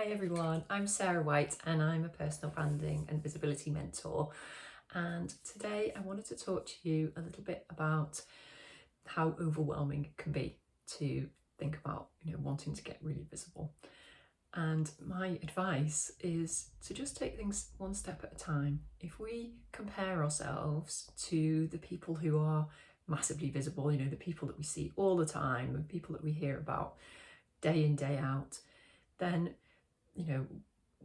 Hi everyone, I'm Sarah White and I'm a personal branding and visibility mentor. And today I wanted to talk to you a little bit about how overwhelming it can be to think about, wanting to get really visible. And my advice is to just take things one step at a time. If we compare ourselves to the people who are massively visible, the people that we see all the time, the people that we hear about day in, day out, then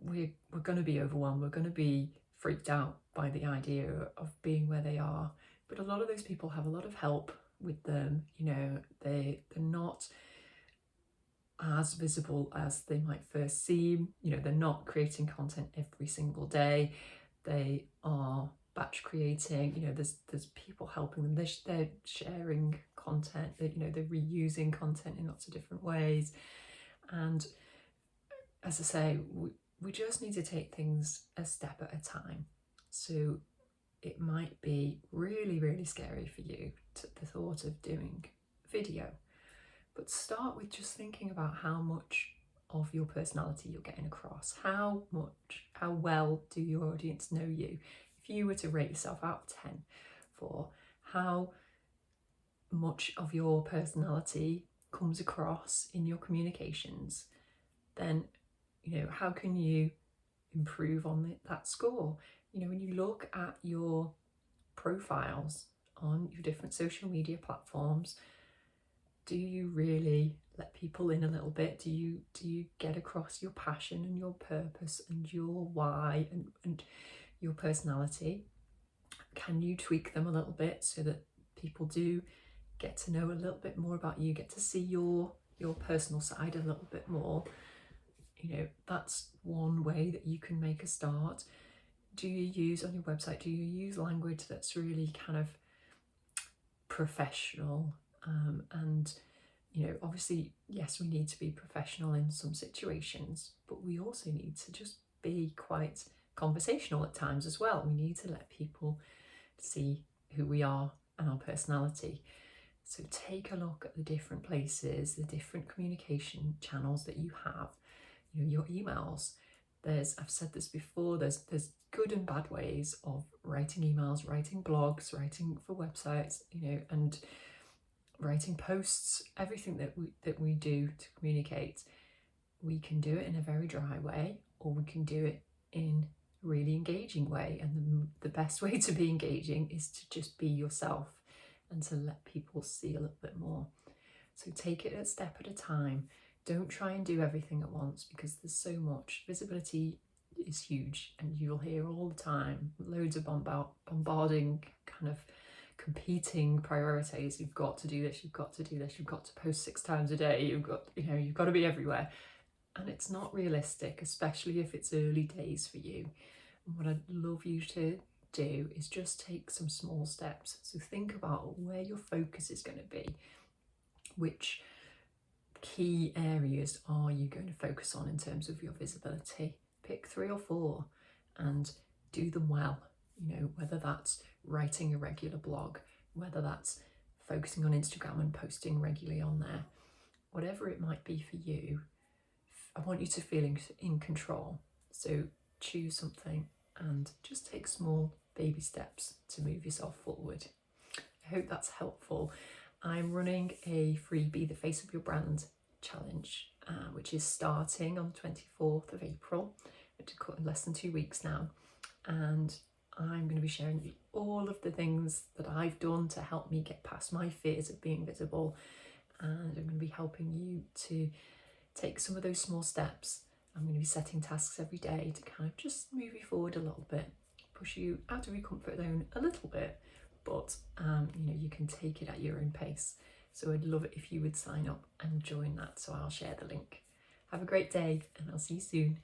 we're going to be overwhelmed. We're going to be freaked out by the idea of being where they are. But a lot of those people have a lot of help with them. They're not as visible as they might first seem. They're not creating content every single day. They are batch creating. There's people helping them. They're sharing content. They're reusing content in lots of different ways. And as I say, we just need to take things a step at a time. So it might be really, really scary for you, the thought of doing video, but start with just thinking about how much of your personality you're getting across. How well do your audience know you? If you were to rate yourself out of 10 for how much of your personality comes across in your communications, then how can you improve on that score? When you look at your profiles on your different social media platforms, do you really let people in a little bit? Do you get across your passion and your purpose and your why and your personality? Can you tweak them a little bit so that people do get to know a little bit more about you, get to see your personal side a little bit more? That's one way that you can make a start. Do you use on your website, do you use language that's really kind of professional? And obviously, yes, we need to be professional in some situations, but we also need to just be quite conversational at times as well. We need to let people see who we are and our personality. So take a look at the different places, the different communication channels that you have. Your emails. I've said this before, there's good and bad ways of writing emails, writing blogs, writing for websites, and writing posts. Everything that we do to communicate, we can do it in a very dry way, or we can do it in a really engaging way. And the best way to be engaging is to just be yourself and to let people see a little bit more. So take it a step at a time. Don't try and do everything at once, because there's so much. Visibility is huge, and you'll hear all the time loads of bombarding kind of competing priorities. You've got to do this, you've got to do this, you've got to post 6 times a day, you've got to be everywhere. And it's not realistic, especially if it's early days for you. And what I'd love you to do is just take some small steps. So think about where your focus is going to be. Which key areas are you going to focus on in terms of your visibility? Pick 3 or 4 and do them well. Whether that's writing a regular blog, whether that's focusing on Instagram and posting regularly on there, whatever it might be for you, I want you to feel in control. So choose something and just take small baby steps to move yourself forward. I hope that's helpful. I'm running a free Be the Face of Your Brand challenge, which is starting on the 24th of April, which is in less than 2 weeks now. And I'm going to be sharing all of the things that I've done to help me get past my fears of being visible. And I'm going to be helping you to take some of those small steps. I'm going to be setting tasks every day to kind of just move you forward a little bit, push you out of your comfort zone a little bit, but you can take it at your own pace. So I'd love it if you would sign up and join that. So I'll share the link. Have a great day, and I'll see you soon.